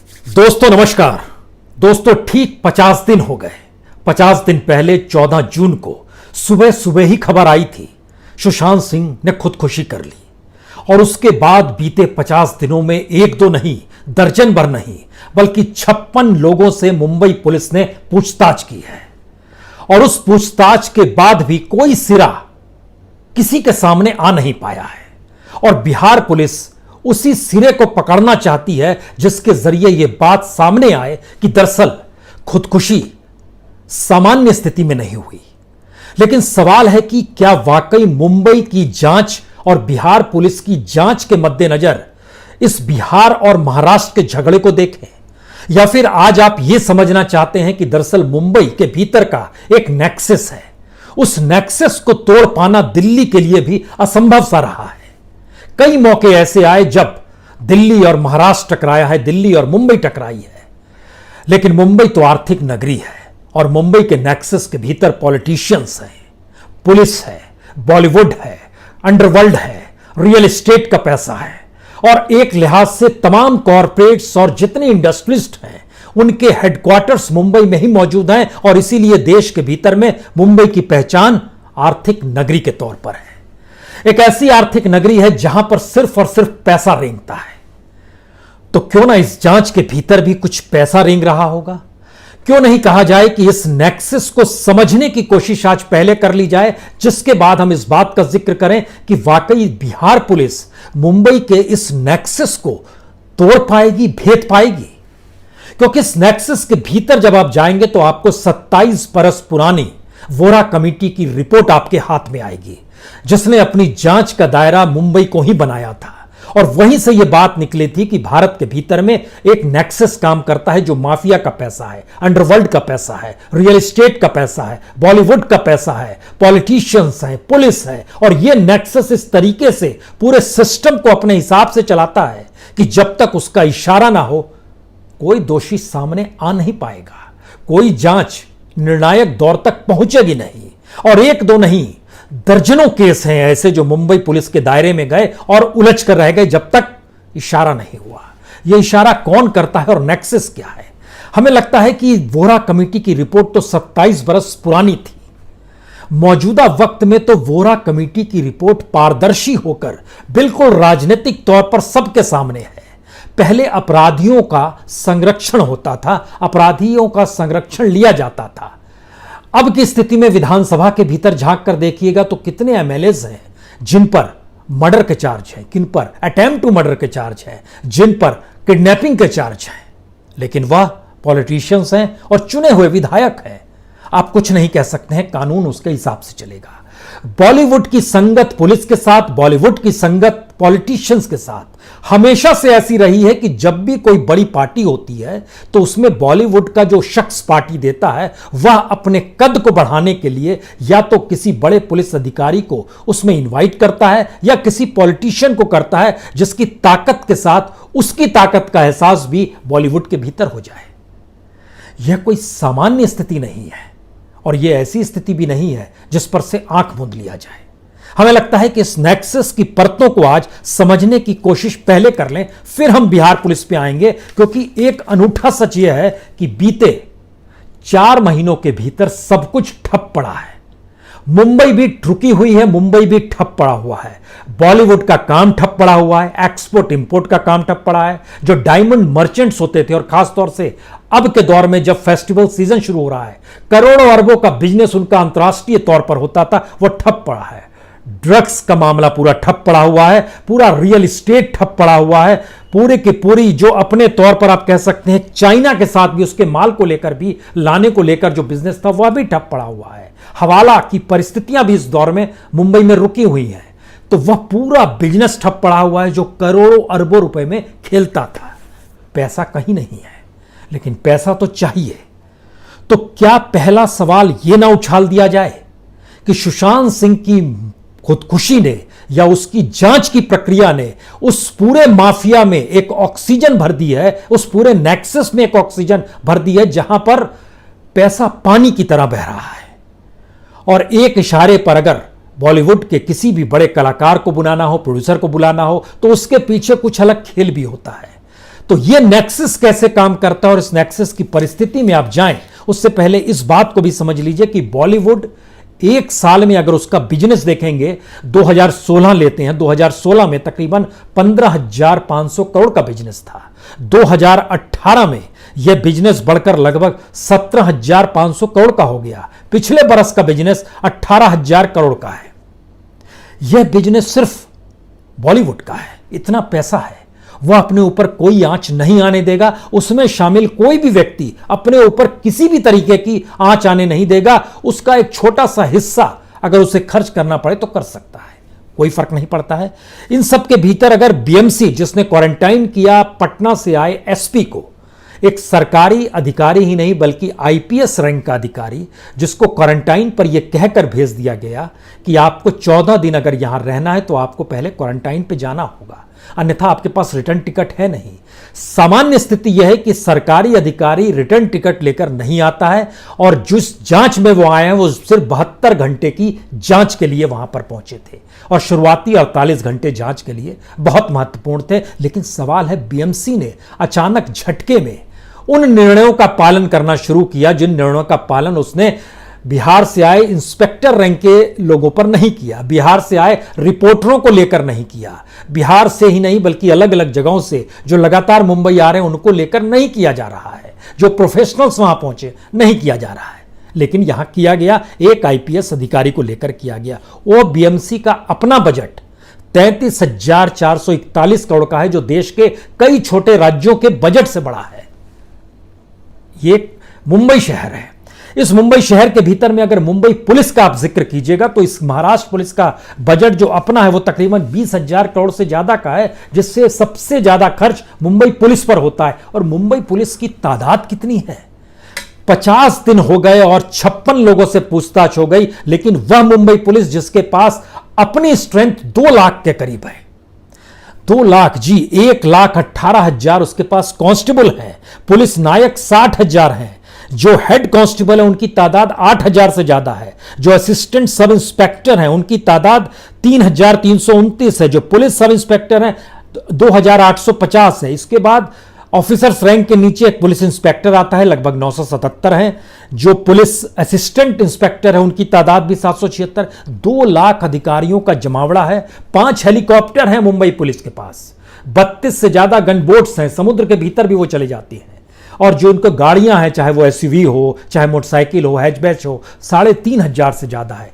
दोस्तों नमस्कार। दोस्तों ठीक 50 दिन हो गए। 50 दिन पहले 14 जून को सुबह सुबह ही खबर आई थी सुशांत सिंह ने खुदकुशी कर ली और उसके बाद बीते 50 दिनों में एक दो नहीं, दर्जन भर नहीं बल्कि 56 लोगों से मुंबई पुलिस ने पूछताछ की है और उस पूछताछ के बाद भी कोई सिरा किसी के सामने आ नहीं पाया है और बिहार पुलिस उसी सिरे को पकड़ना चाहती है जिसके जरिए यह बात सामने आए कि दरअसल खुदकुशी सामान्य स्थिति में नहीं हुई। लेकिन सवाल है कि क्या वाकई मुंबई की जांच और बिहार पुलिस की जांच के मद्देनजर इस बिहार और महाराष्ट्र के झगड़े को देखें या फिर आज आप यह समझना चाहते हैं कि दरअसल मुंबई के भीतर का एक नेक्सस है, उस नेक्सस को तोड़ पाना दिल्ली के लिए भी असंभव सा रहा है। कई मौके ऐसे आए जब दिल्ली और महाराष्ट्र टकराया है, दिल्ली और मुंबई टकराई है, लेकिन मुंबई तो आर्थिक नगरी है और मुंबई के नेक्सस के भीतर पॉलिटिशियंस हैं, पुलिस है, बॉलीवुड है, अंडरवर्ल्ड है, रियल एस्टेट का पैसा है और एक लिहाज से तमाम कॉरपोरेट्स और जितने इंडस्ट्रिस्ट हैं उनके हेडक्वार्टर्स मुंबई में ही मौजूद हैं और इसीलिए देश के भीतर में मुंबई की पहचान आर्थिक नगरी के तौर पर है। एक ऐसी आर्थिक नगरी है जहां पर सिर्फ और सिर्फ पैसा रेंगता है। तो क्यों ना इस जांच के भीतर भी कुछ पैसा रेंग रहा होगा? क्यों नहीं कहा जाए कि इस नेक्सस को समझने की कोशिश आज पहले कर ली जाए, जिसके बाद हम इस बात का जिक्र करें कि वाकई बिहार पुलिस मुंबई के इस नेक्सस को तोड़ पाएगी, भेद पाएगी। क्योंकि इस नेक्सस के भीतर जब आप जाएंगे तो आपको 27 बरस पुरानी वोरा कमेटी की रिपोर्ट आपके हाथ में आएगी, जिसने अपनी जांच का दायरा मुंबई को ही बनाया था और वहीं से यह बात निकली थी कि भारत के भीतर में एक नेक्सस काम करता है जो माफिया का पैसा है, अंडरवर्ल्ड का पैसा है, रियल एस्टेट का पैसा है, बॉलीवुड का पैसा है, पॉलिटिशियंस है, पुलिस है और यह नेक्सस इस तरीके से पूरे सिस्टम को अपने हिसाब से चलाता है कि जब तक उसका इशारा ना हो कोई दोषी सामने आ नहीं पाएगा, कोई जांच निर्णायक दौर तक पहुंचेगी नहीं। और एक दो नहीं, दर्जनों केस हैं ऐसे जो मुंबई पुलिस के दायरे में गए और उलझ कर रह गए जब तक इशारा नहीं हुआ। यह इशारा कौन करता है और नेक्सस क्या है? हमें लगता है कि वोरा कमेटी की रिपोर्ट तो 27 बरस पुरानी थी। मौजूदा वक्त में तो वोरा कमेटी की रिपोर्ट पारदर्शी होकर बिल्कुल राजनीतिक तौर पर सबके सामने है। पहले अपराधियों का संरक्षण होता था, अपराधियों का संरक्षण लिया जाता था। अब की स्थिति में विधानसभा के भीतर झांक कर देखिएगा तो कितने एमएलएज हैं जिन पर मर्डर के चार्ज हैं, किन पर अटेम्प्ट टू मर्डर के चार्ज हैं, जिन पर किडनैपिंग के चार्ज हैं, लेकिन वह पॉलिटिशियंस हैं और चुने हुए विधायक हैं। आप कुछ नहीं कह सकते हैं, कानून उसके हिसाब से चलेगा। बॉलीवुड की संगत पुलिस के साथ, बॉलीवुड की संगत पॉलिटिशियंस के साथ हमेशा से ऐसी रही है कि जब भी कोई बड़ी पार्टी होती है तो उसमें बॉलीवुड का जो शख्स पार्टी देता है वह अपने कद को बढ़ाने के लिए या तो किसी बड़े पुलिस अधिकारी को उसमें इनवाइट करता है या किसी पॉलिटिशियन को करता है जिसकी ताकत के साथ उसकी ताकत का एहसास भी बॉलीवुड के भीतर हो जाए। यह कोई सामान्य स्थिति नहीं है और यह ऐसी स्थिति भी नहीं है जिस पर से आंख मूंद लिया जाए। हमें लगता है कि इस नेक्सस की परतों को आज समझने की कोशिश पहले कर लें, फिर हम बिहार पुलिस पे आएंगे, क्योंकि एक अनूठा सच यह है कि बीते 4 महीनों के भीतर सब कुछ ठप पड़ा है। मुंबई भी रुकी हुई है, मुंबई भी ठप पड़ा हुआ है। बॉलीवुड का काम ठप पड़ा हुआ है, एक्सपोर्ट इंपोर्ट का काम ठप पड़ा है। जो डायमंड मर्चेंट्स होते थे और खासतौर से अब के दौर में जब फेस्टिवल सीजन शुरू हो रहा है, करोड़ों अरबों का बिजनेस उनका अंतर्राष्ट्रीय तौर पर होता था, वह ठप पड़ा है। ड्रग्स का मामला पूरा ठप पड़ा हुआ है, पूरा रियल एस्टेट ठप पड़ा हुआ है, पूरे की पूरी जो अपने तौर पर आप कह सकते हैं चाइना के साथ भी उसके माल को लेकर भी लाने को लेकर जो बिजनेस था वह भी ठप पड़ा हुआ है। हवाला की परिस्थितियां भी इस दौर में मुंबई में रुकी हुई हैं, तो वह पूरा बिजनेस ठप पड़ा हुआ है जो करोड़ों अरबों रुपए में खेलता था। पैसा कहीं नहीं है, लेकिन पैसा तो चाहिए। तो क्या पहला सवाल यह ना उछाल दिया जाए कि सुशांत सिंह की खुदकुशी ने या उसकी जांच की प्रक्रिया ने उस पूरे माफिया में एक ऑक्सीजन भर दी है, उस पूरे नेक्सस में एक ऑक्सीजन भर दी है जहां पर पैसा पानी की तरह बह रहा है और एक इशारे पर अगर बॉलीवुड के किसी भी बड़े कलाकार को बुलाना हो, प्रोड्यूसर को बुलाना हो, तो उसके पीछे कुछ अलग खेल भी होता है। तो यह नेक्सस कैसे काम करता है और इस नेक्सस की परिस्थिति में आप जाएं, उससे पहले इस बात को भी समझ लीजिए कि बॉलीवुड एक साल में अगर उसका बिजनेस देखेंगे, 2016 लेते हैं, 2016 में तकरीबन 15,500 करोड़ का बिजनेस था। 2018 में यह बिजनेस बढ़कर लगभग 17,500 करोड़ का हो गया। पिछले बरस का बिजनेस 18,000 करोड़ का है। यह बिजनेस सिर्फ बॉलीवुड का है। इतना पैसा है, वह अपने ऊपर कोई आंच नहीं आने देगा। उसमें शामिल कोई भी व्यक्ति अपने ऊपर किसी भी तरीके की आंच आने नहीं देगा। उसका एक छोटा सा हिस्सा अगर उसे खर्च करना पड़े तो कर सकता है, कोई फर्क नहीं पड़ता है। इन सब के भीतर अगर बीएमसी, जिसने क्वारंटाइन किया पटना से आए एसपी को, एक सरकारी अधिकारी ही नहीं बल्कि आईपीएस रैंक का अधिकारी, जिसको क्वारंटाइन पर यह कहकर भेज दिया गया कि आपको 14 दिन अगर यहां रहना है तो आपको पहले क्वारंटाइन पे जाना होगा, अन्यथा आपके पास रिटर्न टिकट है नहीं। सामान्य स्थिति यह है कि सरकारी अधिकारी रिटर्न टिकट लेकर नहीं आता है, और जिस जांच में वो आए हैं वो सिर्फ 72 घंटे की जांच के लिए वहां पर पहुंचे थे, और शुरुआती 48 घंटे जांच के लिए बहुत महत्वपूर्ण थे। लेकिन सवाल है, बीएमसी ने अचानक झटके में उन निर्णयों का पालन करना शुरू किया जिन निर्णयों का पालन उसने बिहार से आए इंस्पेक्टर रैंक के लोगों पर नहीं किया, बिहार से आए रिपोर्टरों को लेकर नहीं किया, बिहार से ही नहीं बल्कि अलग अलग जगहों से जो लगातार मुंबई आ रहे हैं उनको लेकर नहीं किया जा रहा है, जो प्रोफेशनल्स वहां पहुंचे नहीं किया जा रहा है। लेकिन यहां किया गया, एक आईपीएस अधिकारी को लेकर किया गया। वो बीएमसी का अपना बजट 33,441 करोड़ का है, जो देश के कई छोटे राज्यों के बजट से बड़ा है। ये मुंबई शहर है। इस मुंबई शहर के भीतर में अगर मुंबई पुलिस का आप जिक्र कीजिएगा तो इस महाराष्ट्र पुलिस का बजट जो अपना है वो तकरीबन 20,000 करोड़ से ज्यादा का है, जिससे सबसे ज्यादा खर्च मुंबई पुलिस पर होता है। और मुंबई पुलिस की तादाद कितनी है? 50 दिन हो गए और 56 लोगों से पूछताछ हो गई, लेकिन वह मुंबई पुलिस जिसके पास अपनी स्ट्रेंथ 2 लाख के करीब है। 2 लाख जी, 1,18,000 उसके पास कांस्टेबल है, पुलिस नायक 60,000 हैं, जो हेड कांस्टेबल है उनकी तादाद 8,000 से ज्यादा है, जो असिस्टेंट सब इंस्पेक्टर हैं उनकी तादाद 3,329 है, जो पुलिस सब इंस्पेक्टर हैं 2,850 है। इसके बाद ऑफिसर्स रैंक के नीचे एक पुलिस इंस्पेक्टर आता है, लगभग 977 हैं, जो पुलिस असिस्टेंट इंस्पेक्टर है उनकी तादाद भी 776। 2 लाख अधिकारियों का जमावड़ा है। 5 हेलीकॉप्टर हैं मुंबई पुलिस के पास, 32 से ज्यादा गन बोट्स हैं, समुद्र के भीतर भी वो चले जाती हैं। और जो उनको गाड़ियां हैं, चाहे वो एसयूवी हो, चाहे मोटरसाइकिल हो, हैचबैक हो, 3,500 से ज्यादा है।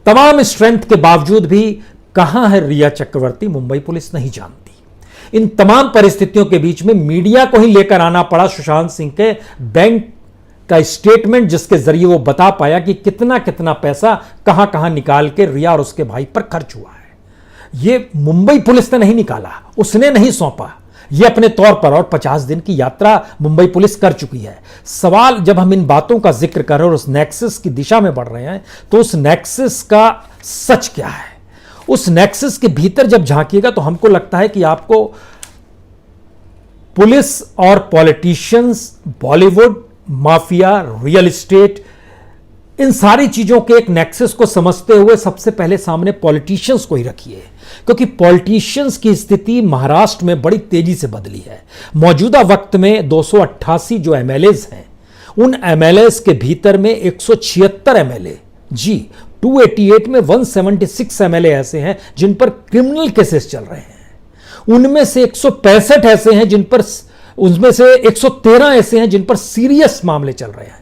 तमाम स्ट्रेंथ के बावजूद भी कहां है रिया चक्रवर्ती, मुंबई पुलिस नहीं जानती। इन तमाम परिस्थितियों के बीच में मीडिया को ही लेकर आना पड़ा सुशांत सिंह के बैंक का स्टेटमेंट, जिसके जरिए वो बता पाया कि कितना कितना पैसा कहां कहां निकाल के रिया और उसके भाई पर खर्च हुआ है। ये मुंबई पुलिस ने नहीं निकाला, उसने नहीं सौंपा, ये अपने तौर पर, और 50 दिन की यात्रा मुंबई पुलिस कर चुकी है। सवाल, जब हम इन बातों का जिक्र कर रहे हैं और उस नेक्सस की दिशा में बढ़ रहे हैं, तो उस नेक्सस का सच क्या है? उस नेक्सस के भीतर जब झांकिएगा तो हमको लगता है कि आपको पुलिस और politicians, Bollywood, mafia, real estate, इन सारी चीजों के एक नेक्सस को समझते हुए सबसे पहले सामने पॉलिटिशियंस को ही रखिए, क्योंकि पॉलिटिशियंस की स्थिति महाराष्ट्र में बड़ी तेजी से बदली है। मौजूदा वक्त में 288 जो एमएलएज हैं, उन एमएलएज के भीतर में 176 एमएलए, जी 288 में 176 एमएलए ऐसे हैं जिन पर क्रिमिनल केसेस चल रहे हैं। उनमें से 165 ऐसे हैं जिन पर, उनमें से 113 ऐसे हैं जिन पर सीरियस मामले चल रहे हैं।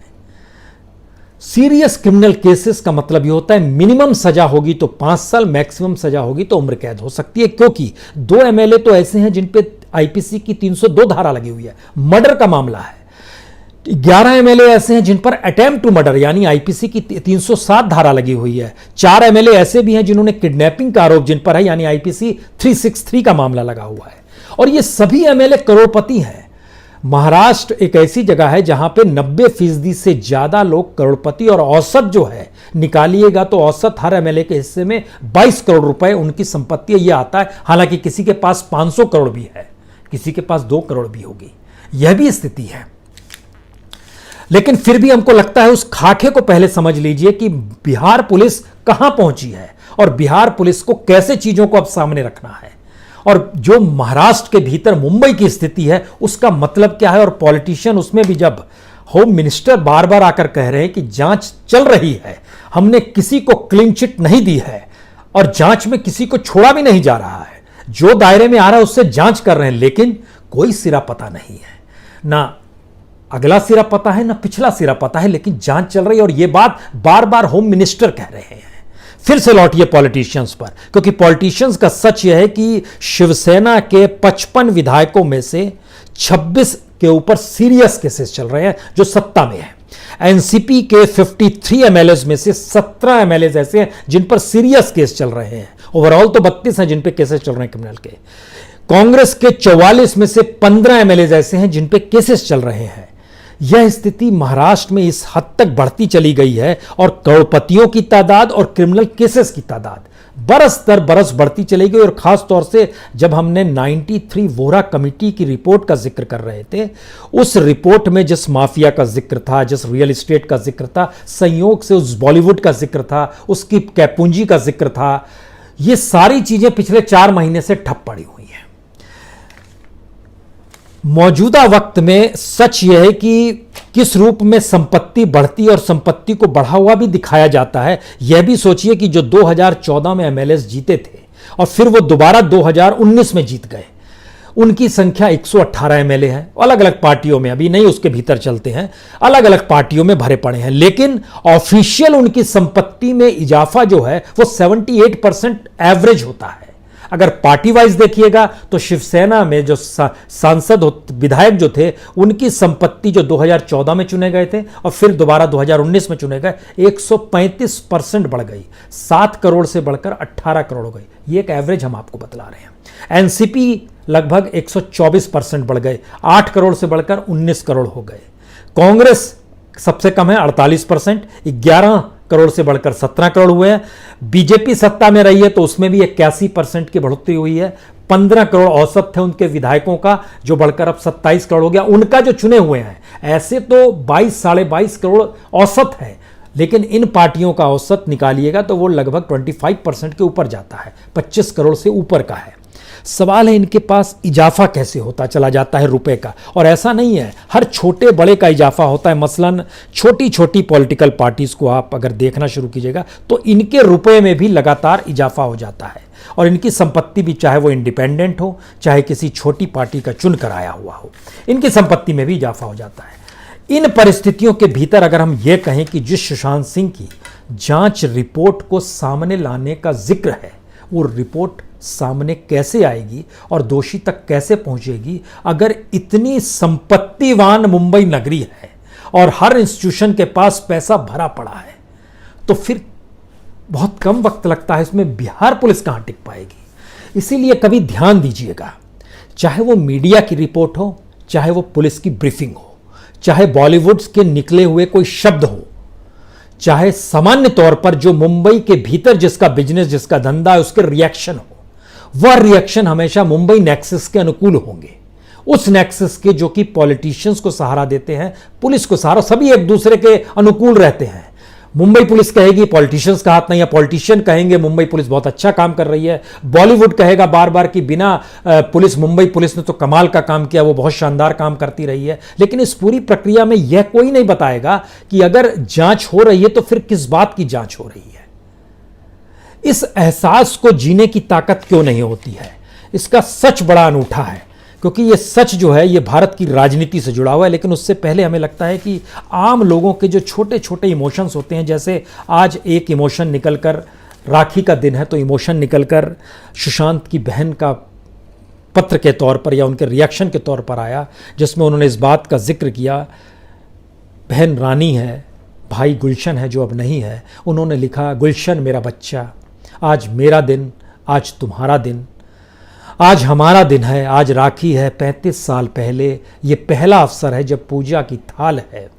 सीरियस क्रिमिनल केसेस का मतलब यह होता है मिनिमम सजा होगी तो 5 साल, मैक्सिमम सजा होगी तो उम्र कैद हो सकती है, क्योंकि 2 एमएलए तो ऐसे हैं जिन पे आईपीसी की 302 धारा लगी हुई है, मर्डर का मामला है। 11 एमएलए ऐसे हैं जिन पर अटेम्प्ट टू मर्डर यानी आईपीसी की 307 धारा लगी हुई है। 4 एमएलए ऐसे भी हैं जिन्होंने किडनैपिंग का आरोप जिन पर है, यानी आईपीसी 363 का मामला लगा हुआ है। और ये सभी एमएलए करोड़पति हैं। महाराष्ट्र एक ऐसी जगह है जहां पे 90% से ज्यादा लोग करोड़पति, और औसत जो है निकालिएगा तो औसत हर एमएलए के हिस्से में 22 करोड़ रुपए उनकी संपत्ति ये आता है। हालांकि किसी के पास 500 करोड़ भी है, किसी के पास 2 करोड़ भी होगी, यह भी स्थिति है। लेकिन फिर भी हमको लगता है उस खाके को पहले समझ लीजिए कि बिहार पुलिस कहां पहुंची है और बिहार पुलिस को कैसे चीजों को अब सामने रखना है। और जो महाराष्ट्र के भीतर मुंबई की स्थिति है उसका मतलब क्या है। और पॉलिटिशियन उसमें भी जब होम मिनिस्टर बार बार आकर कह रहे हैं कि जांच चल रही है, हमने किसी को क्लीन चिट नहीं दी है और जांच में किसी को छोड़ा भी नहीं जा रहा है, जो दायरे में आ रहा है उससे जांच कर रहे हैं, लेकिन कोई सिरा पता नहीं है, ना अगला सिरा पता है ना पिछला सिरा पता है, लेकिन जांच चल रही है। और यह बात बार बार होम मिनिस्टर कह रहे हैं। फिर से लौटिए पॉलिटिशियंस पर, क्योंकि पॉलिटिशियंस का सच यह है कि शिवसेना के 55 विधायकों में से 26 के ऊपर सीरियस केसेस चल रहे हैं जो सत्ता में है। एनसीपी के 53 एमएलए में से 17 एमएलए ऐसे हैं जिन पर सीरियस केस चल रहे हैं। ओवरऑल तो 32 हैं जिन पे केसेस चल रहे हैं क्रिमिनल के। कांग्रेस के 44 में से 15 एमएलए ऐसे हैं जिन पे केसेस चल रहे हैं। यह स्थिति महाराष्ट्र में इस हद तक बढ़ती चली गई है और करोड़पतियों की तादाद और क्रिमिनल केसेस की तादाद बरस दर बरस बढ़ती चली गई। और खास तौर से जब हमने 93 वोरा कमेटी की रिपोर्ट का जिक्र कर रहे थे, उस रिपोर्ट में जिस माफिया का जिक्र था, जिस रियल एस्टेट का जिक्र था, संयोग से उस बॉलीवुड का जिक्र था, उसकी कैपूंजी का जिक्र था, ये सारी चीजें पिछले 4 महीने से ठप पड़ी हुई हैं। मौजूदा वक्त में सच यह है कि किस रूप में संपत्ति बढ़ती और संपत्ति को बढ़ा हुआ भी दिखाया जाता है। यह भी सोचिए कि जो 2014 में एमएलए जीते थे और फिर वो दोबारा 2019 में जीत गए, उनकी संख्या 118 एमएलए है। अलग अलग पार्टियों में, अभी नहीं उसके भीतर चलते हैं, अलग अलग पार्टियों में भरे पड़े हैं, लेकिन ऑफिशियल उनकी संपत्ति में इजाफा जो है वो 78% एवरेज होता है। अगर पार्टी वाइज देखिएगा तो शिवसेना में जो सांसद विधायक जो थे उनकी संपत्ति जो 2014 में चुने गए थे और फिर दोबारा 2019 में चुने गए, 135% बढ़ गई, 7 करोड़ से बढ़कर 18 करोड़ हो गई। ये एक एवरेज हम आपको बतला रहे हैं। एनसीपी लगभग 124% बढ़ गए, 8 करोड़ से बढ़कर 19 करोड़ हो गए। कांग्रेस सबसे कम है 48%, 11 करोड़ से बढ़कर 17 करोड़ हुए हैं। बीजेपी सत्ता में रही है तो उसमें भी 81% की बढ़ोतरी हुई है। 15 करोड़ औसत थे उनके विधायकों का, जो बढ़कर अब 27 करोड़ हो गया उनका जो चुने हुए हैं। ऐसे तो 22 साढ़े 22 करोड़ औसत है, लेकिन इन पार्टियों का औसत निकालिएगा तो वो लगभग 25% के ऊपर जाता है, 25 करोड़ से ऊपर का है। सवाल है इनके पास इजाफा कैसे होता चला जाता है रुपए का। और ऐसा नहीं है, हर छोटे बड़े का इजाफा होता है। मसलन छोटी छोटी पॉलिटिकल पार्टीज को आप अगर देखना शुरू कीजिएगा तो इनके रुपए में भी लगातार इजाफा हो जाता है। और इनकी संपत्ति भी, चाहे वो इंडिपेंडेंट हो चाहे किसी छोटी पार्टी का चुन कर आया हुआ हो, इनकी संपत्ति में भी इजाफा हो जाता है। इन परिस्थितियों के भीतर अगर हम ये कहें कि जिस सुशांत सिंह की जांच रिपोर्ट को सामने लाने का जिक्र है, वो रिपोर्ट सामने कैसे आएगी और दोषी तक कैसे पहुंचेगी अगर इतनी संपत्तिवान मुंबई नगरी है और हर इंस्टीट्यूशन के पास पैसा भरा पड़ा है, तो फिर बहुत कम वक्त लगता है इसमें बिहार पुलिस कहां टिक पाएगी। इसीलिए कभी ध्यान दीजिएगा, चाहे वो मीडिया की रिपोर्ट हो, चाहे वो पुलिस की ब्रीफिंग हो, चाहे बॉलीवुड के निकले हुए कोई शब्द हो, चाहे सामान्य तौर पर जो मुंबई के भीतर जिसका बिजनेस, जिसका धंधा है, उसके रिएक्शन हो, वह रिएक्शन हमेशा मुंबई नेक्सस के अनुकूल होंगे। उस नेक्सस के जो कि पॉलिटिशियंस को सहारा देते हैं, पुलिस को सहारा, सभी एक दूसरे के अनुकूल रहते हैं। मुंबई पुलिस कहेगी पॉलिटिशियंस का हाथ नहीं है, पॉलिटिशियन कहेंगे मुंबई पुलिस बहुत अच्छा काम कर रही है, बॉलीवुड कहेगा बार बार कि बिना पुलिस, मुंबई पुलिस ने तो कमाल का काम किया, वो बहुत शानदार काम करती रही है। लेकिन इस पूरी प्रक्रिया में यह कोई नहीं बताएगा कि अगर जांच हो रही है तो फिर किस बात की जांच हो रही है। इस एहसास को जीने की ताकत क्यों नहीं होती है, इसका सच बड़ा अनूठा है, क्योंकि ये सच जो है ये भारत की राजनीति से जुड़ा हुआ है। लेकिन उससे पहले हमें लगता है कि आम लोगों के जो छोटे छोटे इमोशंस होते हैं, जैसे आज एक इमोशन निकलकर, राखी का दिन है तो इमोशन निकलकर सुशांत की बहन का पत्र के तौर पर या उनके रिएक्शन के तौर पर आया, जिसमें उन्होंने इस बात का जिक्र किया, बहन रानी है, भाई गुलशन है जो अब नहीं है। उन्होंने लिखा, गुलशन मेरा बच्चा, आज मेरा दिन, आज तुम्हारा दिन, आज हमारा दिन है, आज राखी है 35 साल पहले। ये पहला अवसर है जब पूजा की थाल है,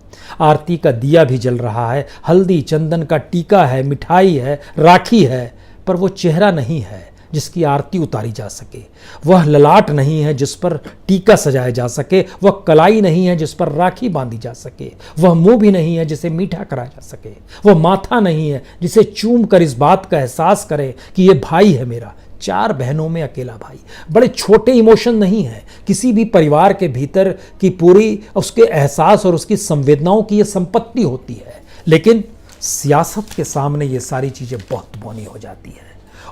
आरती का दिया भी जल रहा है, हल्दी चंदन का टीका है, मिठाई है, राखी है, पर वो चेहरा नहीं है जिसकी आरती उतारी जा सके, वह ललाट नहीं है जिस पर टीका सजाया जा सके, वह कलाई नहीं है जिस पर राखी बांधी जा सके, वह मुंह भी नहीं है जिसे मीठा कराया जा सके, वह माथा नहीं है जिसे चूम कर इस बात का एहसास करे कि यह भाई है मेरा, 4 बहनों में अकेला भाई। बड़े छोटे इमोशन नहीं है, किसी भी परिवार के भीतर की पूरी उसके एहसास और उसकी संवेदनाओं की ये संपत्ति होती है। लेकिन सियासत के सामने ये सारी चीजें बहुत बौनी हो जाती है।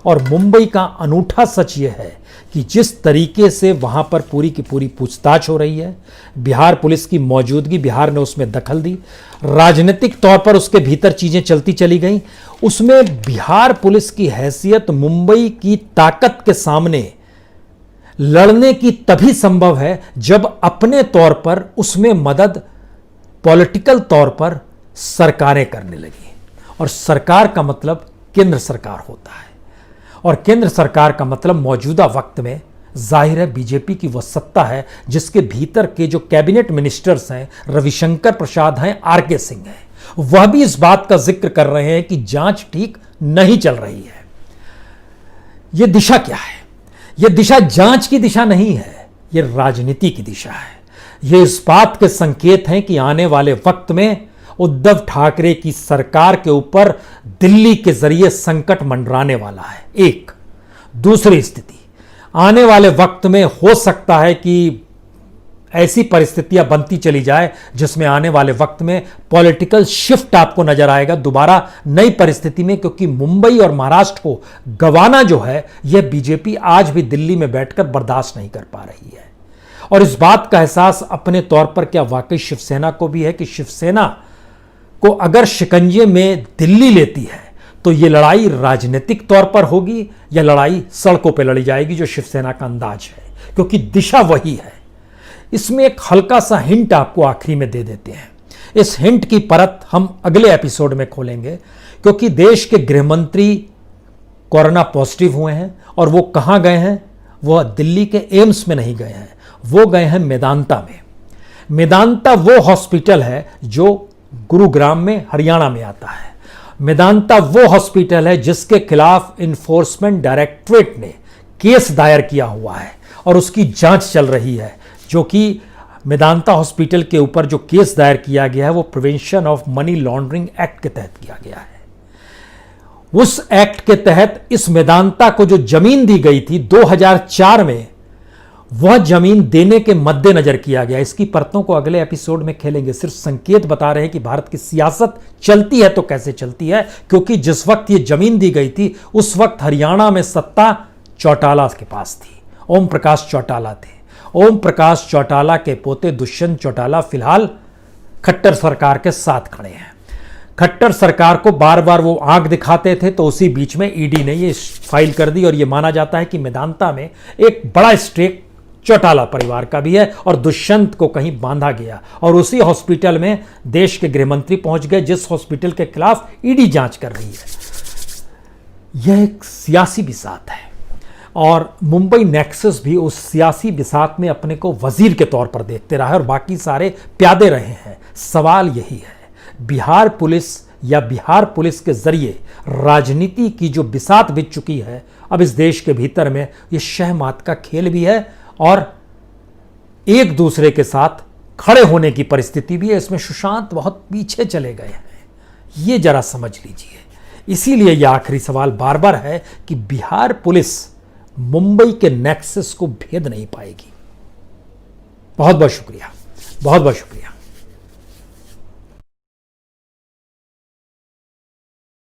और मुंबई का अनूठा सच ये है कि जिस तरीके से वहां पर पूरी की पूरी पूछताछ हो रही है, बिहार पुलिस की मौजूदगी, बिहार ने उसमें दखल दी, राजनीतिक तौर पर उसके भीतर चीजें चलती चली गई, उसमें बिहार पुलिस की हैसियत मुंबई की ताकत के सामने लड़ने की तभी संभव है जब अपने तौर पर उसमें मदद पॉलिटिकल तौर पर सरकारें करने लगी। और सरकार का मतलब केंद्र सरकार होता है, और केंद्र सरकार का मतलब मौजूदा वक्त में जाहिर है बीजेपी की वह सत्ता है जिसके भीतर के जो कैबिनेट मिनिस्टर्स हैं, रविशंकर प्रसाद हैं, आरके सिंह हैं, वह भी इस बात का जिक्र कर रहे हैं कि जांच ठीक नहीं चल रही है। यह दिशा क्या है? यह दिशा जांच की दिशा नहीं है, यह राजनीति की दिशा है। यह इस बात के संकेत हैं कि आने वाले वक्त में उद्धव ठाकरे की सरकार के ऊपर दिल्ली के जरिए संकट मंडराने वाला है। एक दूसरी स्थिति, आने वाले वक्त में हो सकता है कि ऐसी परिस्थितियां बनती चली जाए जिसमें आने वाले वक्त में पॉलिटिकल शिफ्ट आपको नजर आएगा दोबारा नई परिस्थिति में, क्योंकि मुंबई और महाराष्ट्र को गंवाना जो है यह बीजेपी आज भी दिल्ली में बैठकर बर्दाश्त नहीं कर पा रही है। और इस बात का एहसास अपने तौर पर क्या वाकई शिवसेना को भी है कि शिवसेना को अगर शिकंजे में दिल्ली लेती है तो यह लड़ाई राजनीतिक तौर पर होगी या लड़ाई सड़कों पर लड़ी जाएगी, जो शिवसेना का अंदाज है, क्योंकि दिशा वही है। इसमें एक हल्का सा हिंट आपको आखिरी में दे देते हैं। इस हिंट की परत हम अगले एपिसोड में खोलेंगे, क्योंकि देश के गृहमंत्री कोरोना पॉजिटिव हुए हैं और वो कहां गए हैं? वह दिल्ली के एम्स में नहीं गए हैं, वो गए हैं मेदांता में। मेदांता वो हॉस्पिटल है जो गुरुग्राम में हरियाणा में आता है। मेदांता वो हॉस्पिटल है जिसके खिलाफ इन्फोर्समेंट डायरेक्टरेट ने केस दायर किया हुआ है और उसकी जांच चल रही है, जो कि मेदांता हॉस्पिटल के ऊपर जो केस दायर किया गया है वो prevention of money laundering act के तहत किया गया है। उस एक्ट के तहत इस मेदांता को जो जमीन दी गई थी 2004 में, वह जमीन देने के मद्देनजर किया गया। इसकी परतों को अगले एपिसोड में खेलेंगे। सिर्फ संकेत बता रहे हैं कि भारत की सियासत चलती है तो कैसे चलती है, क्योंकि जिस वक्त ये जमीन दी गई थी उस वक्त हरियाणा में सत्ता चौटाला के पास थी, ओम प्रकाश चौटाला थे। ओम प्रकाश चौटाला के पोते दुष्यंत चौटाला फिलहाल खट्टर सरकार के साथ खड़े हैं। खट्टर सरकार को बार बार वो आंख दिखाते थे, तो उसी बीच में ईडी ने ये फाइल कर दी और ये माना जाता है कि मेदांता में एक बड़ा स्टेक चौटाला परिवार का भी है और दुष्यंत को कहीं बांधा गया। और उसी हॉस्पिटल में देश के गृहमंत्री पहुंच गए जिस हॉस्पिटल के खिलाफ ईडी जांच कर रही है। यह एक सियासी बिसात है और मुंबई नेक्सस भी उस सियासी बिसात में अपने को वजीर के तौर पर देखते रहा है और बाकी सारे प्यादे रहे हैं। सवाल यही है, बिहार पुलिस या बिहार पुलिस के जरिए राजनीति की जो बिसात बिछ चुकी है अब इस देश के भीतर में, यह शहमात का खेल भी है और एक दूसरे के साथ खड़े होने की परिस्थिति भी है। इसमें सुशांत बहुत पीछे चले गए हैं, ये जरा समझ लीजिए। इसीलिए यह आखिरी सवाल बार बार है कि बिहार पुलिस मुंबई के नेक्सस को भेद नहीं पाएगी। बहुत बहुत शुक्रिया, बहुत बहुत शुक्रिया।